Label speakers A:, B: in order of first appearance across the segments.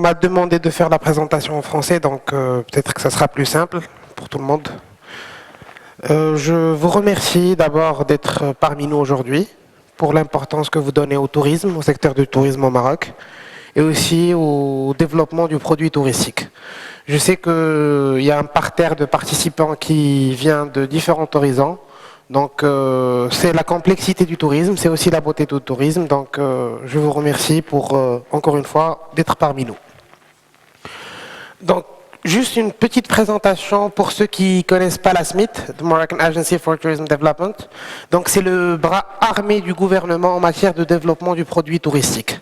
A: m'a demandé de faire la présentation en français, donc peut-être que ça sera plus simple pour tout le monde. Je vous remercie d'abord d'être parmi nous aujourd'hui pour l'importance que vous donnez au tourisme, au secteur du tourisme au Maroc, et aussi au développement du produit touristique. Je sais qu'il y a un parterre de participants qui vient de différents horizons. Donc c'est la complexité du tourisme, c'est aussi la beauté du tourisme. Donc je vous remercie pour, encore une fois, d'être parmi nous. Donc, juste une petite présentation pour ceux qui ne connaissent pas la SMIT, the Moroccan Agency for Tourism Development. Donc, c'est le bras armé du gouvernement en matière de développement du produit touristique.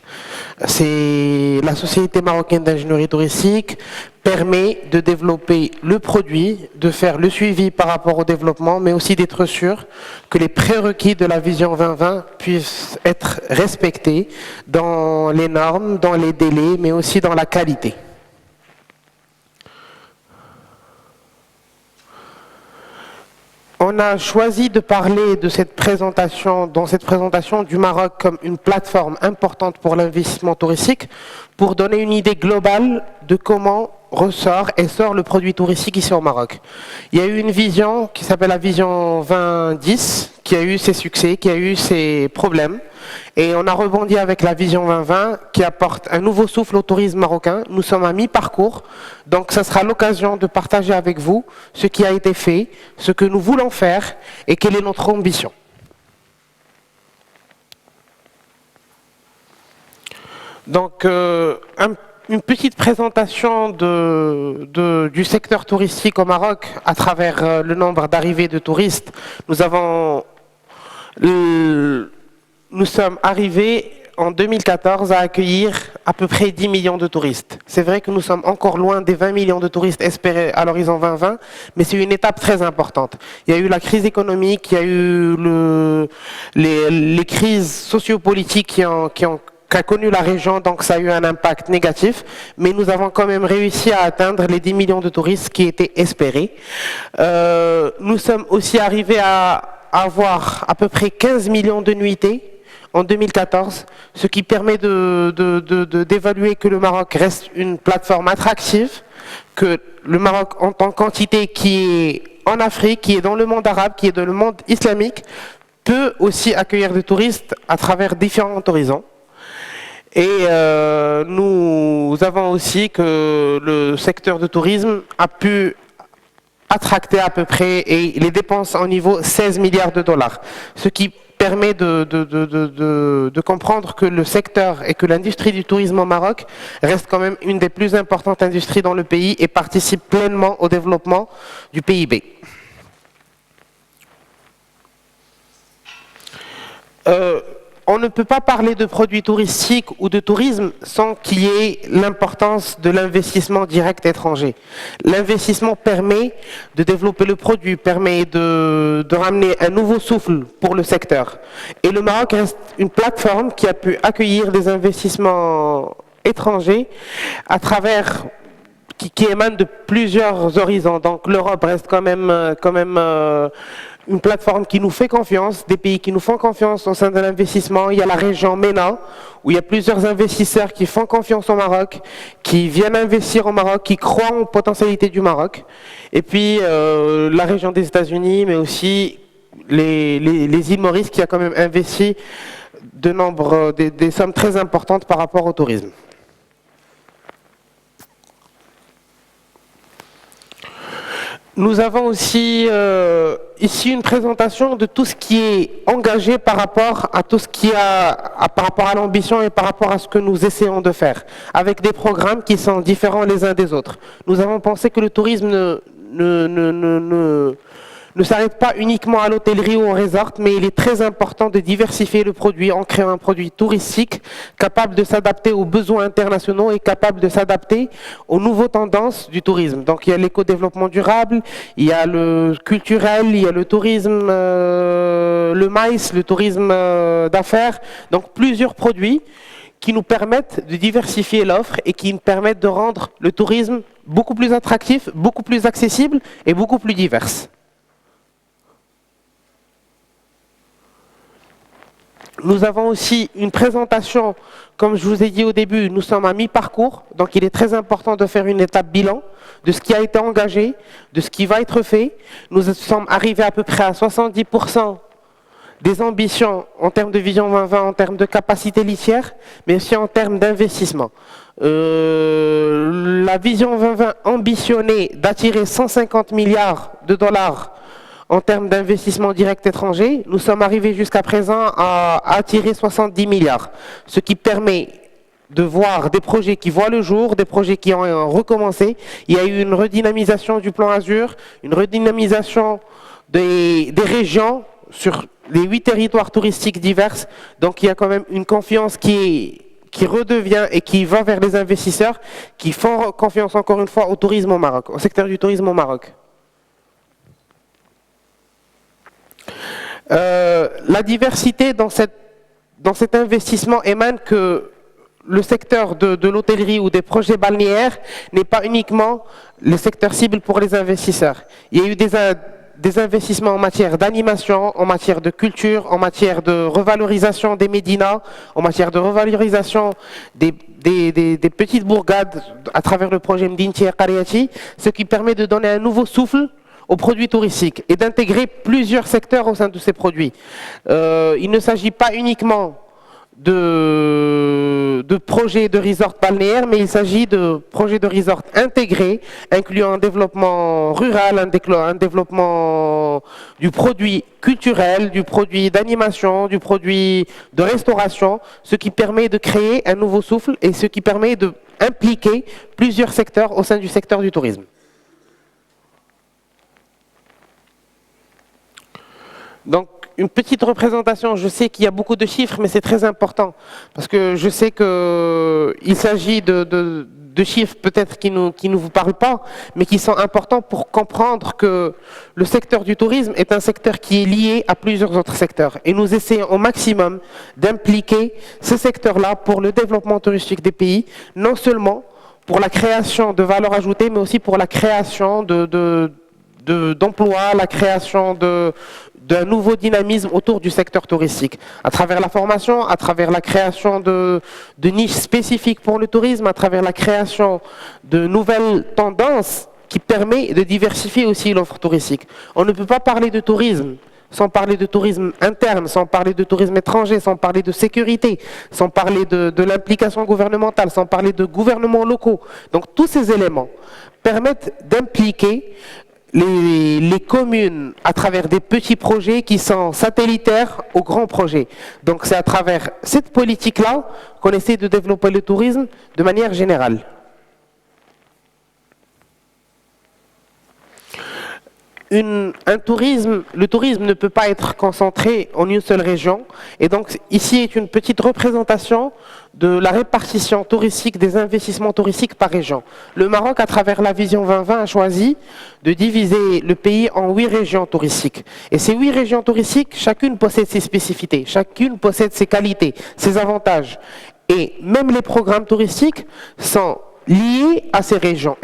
A: C'est la Société marocaine d'ingénierie touristique permet de développer le produit, de faire le suivi par rapport au développement, mais aussi d'être sûr que les prérequis de la vision 2020 puissent être respectés dans les normes, dans les délais, mais aussi dans la qualité. On a choisi de parler de cette présentation, dans cette présentation du Maroc comme une plateforme importante pour l'investissement touristique pour donner une idée globale de comment ressort et sort le produit touristique ici au Maroc. Il y a eu une vision qui s'appelle la vision 2010, qui a eu ses succès, qui a eu ses problèmes. Et on a rebondi avec la vision 2020 qui apporte un nouveau souffle au tourisme marocain. Nous sommes à mi-parcours, donc ça sera l'occasion de partager avec vous ce qui a été fait, ce que nous voulons faire et quelle est notre ambition. Donc, une petite présentation du secteur touristique au Maroc à travers le nombre d'arrivées de touristes. Nous sommes arrivés en 2014 à accueillir à peu près 10 millions de touristes. C'est vrai que nous sommes encore loin des 20 millions de touristes espérés à l'horizon 2020, mais c'est une étape très importante. Il y a eu la crise économique, il y a eu les crises sociopolitiques qui a connu la région, donc ça a eu un impact négatif, mais nous avons quand même réussi à atteindre les 10 millions de touristes qui étaient espérés. Nous sommes aussi arrivés à avoir à peu près 15 millions de nuitées en 2014, ce qui permet d'évaluer que le Maroc reste une plateforme attractive, que le Maroc en tant qu'entité qui est en Afrique, qui est dans le monde arabe, qui est dans le monde islamique, peut aussi accueillir des touristes à travers différents horizons. Et nous avons aussi que le secteur du tourisme a pu attracter à peu près et les dépenses en niveau 16 milliards de dollars, ce qui permet de comprendre que le secteur et que l'industrie du tourisme au Maroc reste quand même une des plus importantes industries dans le pays et participe pleinement au développement du PIB. On ne peut pas parler de produits touristiques ou de tourisme sans qu'il y ait l'importance de l'investissement direct étranger. L'investissement permet de développer le produit, permet de ramener un nouveau souffle pour le secteur. Et le Maroc reste une plateforme qui a pu accueillir des investissements étrangers à travers qui émanent de plusieurs horizons. Donc l'Europe reste quand même une plateforme qui nous fait confiance, des pays qui nous font confiance au sein de l'investissement. Il y a la région MENA, où il y a plusieurs investisseurs qui font confiance au Maroc, qui viennent investir au Maroc, qui croient aux potentialités du Maroc. Et puis la région des États-Unis, mais aussi les îles Maurice, qui a quand même investi des sommes très importantes par rapport au tourisme. Nous avons aussi ici une présentation de tout ce qui est engagé par rapport à tout ce qui par rapport à l'ambition et par rapport à ce que nous essayons de faire, avec des programmes qui sont différents les uns des autres. Nous avons pensé que le tourisme ne s'arrête pas uniquement à l'hôtellerie ou au resort, mais il est très important de diversifier le produit en créant un produit touristique capable de s'adapter aux besoins internationaux et capable de s'adapter aux nouvelles tendances du tourisme. Donc il y a l'éco-développement durable, il y a le culturel, il y a le tourisme, le maïs, le tourisme d'affaires, donc plusieurs produits qui nous permettent de diversifier l'offre et qui nous permettent de rendre le tourisme beaucoup plus attractif, beaucoup plus accessible et beaucoup plus divers. Nous avons aussi une présentation, comme je vous ai dit au début, nous sommes à mi-parcours, donc il est très important de faire une étape bilan de ce qui a été engagé, de ce qui va être fait. Nous sommes arrivés à peu près à 70% des ambitions en termes de vision 2020, en termes de capacité litière, mais aussi en termes d'investissement. La vision 2020 ambitionnait d'attirer 150 milliards de dollars en termes d'investissement direct étranger. Nous sommes arrivés jusqu'à présent à attirer 70 milliards, ce qui permet de voir des projets qui voient le jour, des projets qui ont recommencé. Il y a eu une redynamisation du plan Azur, une redynamisation des régions sur les 8 territoires touristiques divers. Donc il y a quand même une confiance qui redevient et qui va vers les investisseurs qui font confiance encore une fois au tourisme au Maroc, au secteur du tourisme au Maroc. La diversité dans cet investissement émane que le secteur de l'hôtellerie ou des projets balnéaires n'est pas uniquement le secteur cible pour les investisseurs. Il y a eu des investissements en matière d'animation, en matière de culture, en matière de revalorisation des médinas, en matière de revalorisation des petites bourgades à travers le projet Mdinti et Qariati, ce qui permet de donner un nouveau souffle aux produits touristiques et d'intégrer plusieurs secteurs au sein de ces produits. Il ne s'agit pas uniquement de projets de resort balnéaires, mais il s'agit de projets de resort intégrés, incluant un développement rural, un développement du produit culturel, du produit d'animation, du produit de restauration, ce qui permet de créer un nouveau souffle et ce qui permet d'impliquer plusieurs secteurs au sein du secteur du tourisme. Donc, une petite représentation, je sais qu'il y a beaucoup de chiffres, mais c'est très important, parce que je sais qu'il s'agit de chiffres peut-être qui ne vous parlent pas, mais qui sont importants pour comprendre que le secteur du tourisme est un secteur qui est lié à plusieurs autres secteurs. Et nous essayons au maximum d'impliquer ce secteur-là pour le développement touristique des pays, non seulement pour la création de valeur ajoutée, mais aussi pour la création d'emplois, la création d'un nouveau dynamisme autour du secteur touristique, à travers la formation, à travers la création de niches spécifiques pour le tourisme, à travers la création de nouvelles tendances qui permettent de diversifier aussi l'offre touristique. On ne peut pas parler de tourisme sans parler de tourisme interne, sans parler de tourisme étranger, sans parler de sécurité, sans parler de l'implication gouvernementale, sans parler de gouvernements locaux. Donc tous ces éléments permettent d'impliquer les communes à travers des petits projets qui sont satellitaires aux grands projets. Donc c'est à travers cette politique-là qu'on essaie de développer le tourisme de manière générale. Le tourisme ne peut pas être concentré en une seule région. Et donc ici est une petite représentation de la répartition touristique des investissements touristiques par région. Le Maroc, à travers la vision 2020, a choisi de diviser le pays en 8 régions touristiques. Et ces 8 régions touristiques, chacune possède ses spécificités, chacune possède ses qualités, ses avantages. Et même les programmes touristiques sont liés à ces régions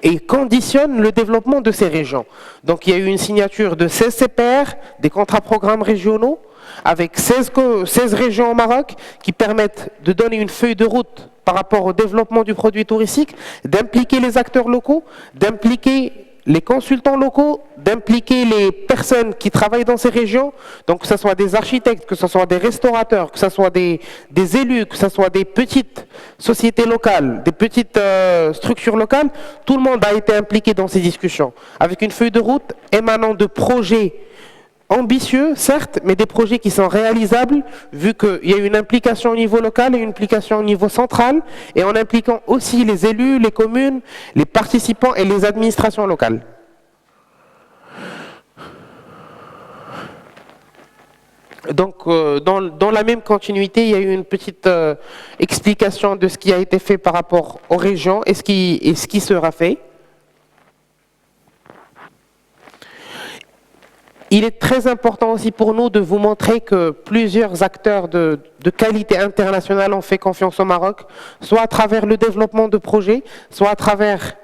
A: et conditionnent le développement de ces régions. Donc il y a eu une signature de 16 CPR, des contrats programmes régionaux, avec 16 régions au Maroc qui permettent de donner une feuille de route par rapport au développement du produit touristique, d'impliquer les acteurs locaux, d'impliquer les consultants locaux, d'impliquer les personnes qui travaillent dans ces régions, donc que ce soit des architectes, que ce soit des restaurateurs, que ce soit des élus, que ce soit des petites sociétés locales, des petites structures locales, tout le monde a été impliqué dans ces discussions, avec une feuille de route émanant de projets ambitieux, certes, mais des projets qui sont réalisables, vu qu'il y a une implication au niveau local et une implication au niveau central, et en impliquant aussi les élus, les communes, les participants et les administrations locales. Donc, dans la même continuité, il y a eu une petite explication de ce qui a été fait par rapport aux régions et ce qui sera fait. Il est très important aussi pour nous de vous montrer que plusieurs acteurs de qualité internationale ont fait confiance au Maroc, soit à travers le développement de projets, soit à travers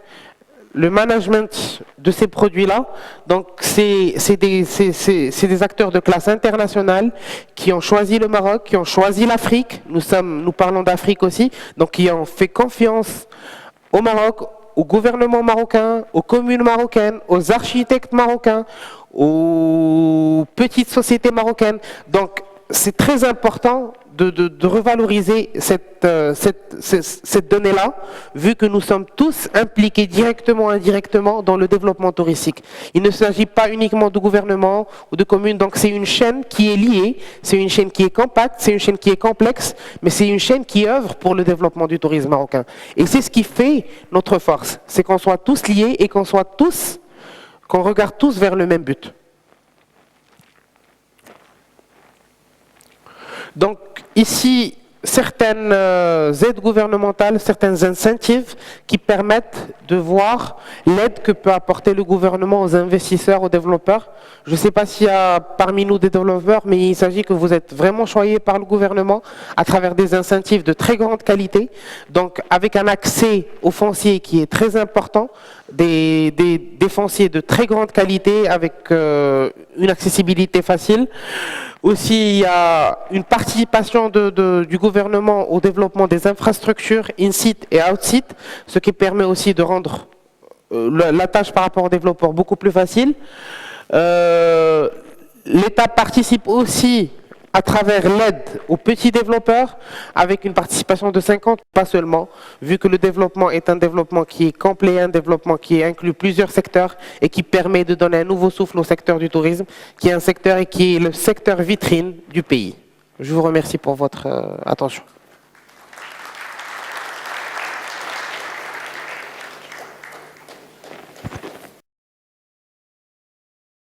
A: le management de ces produits-là. Donc, c'est des acteurs de classe internationale qui ont choisi le Maroc, qui ont choisi l'Afrique. Nous parlons d'Afrique aussi. Donc, qui ont fait confiance au Maroc, au gouvernement marocain, aux communes marocaines, aux architectes marocains, aux petites sociétés marocaines. Donc, c'est très important de revaloriser cette donnée-là, vu que nous sommes tous impliqués directement ou indirectement dans le développement touristique. Il ne s'agit pas uniquement de gouvernement ou de communes, donc c'est une chaîne qui est liée, c'est une chaîne qui est compacte, c'est une chaîne qui est complexe, mais c'est une chaîne qui œuvre pour le développement du tourisme marocain. Et c'est ce qui fait notre force, c'est qu'on soit tous liés et qu'on regarde tous vers le même but. Donc ici, certaines aides gouvernementales, certains incentives qui permettent de voir l'aide que peut apporter le gouvernement aux investisseurs, aux développeurs. Je ne sais pas s'il y a parmi nous des développeurs, mais il s'agit que vous êtes vraiment choyés par le gouvernement à travers des incentives de très grande qualité, donc avec un accès au foncier qui est très important, des fonciers de très grande qualité avec une accessibilité facile. Aussi, il y a une participation du gouvernement au développement des infrastructures in-site et out-site, ce qui permet aussi de rendre la tâche par rapport aux développeurs beaucoup plus facile. L'État participe aussi à travers l'aide aux petits développeurs, avec une participation de 50, pas seulement, vu que le développement est un développement qui est complet, un développement qui inclut plusieurs secteurs et qui permet de donner un nouveau souffle au secteur du tourisme, qui est un secteur et qui est le secteur vitrine du pays. Je vous remercie pour votre attention.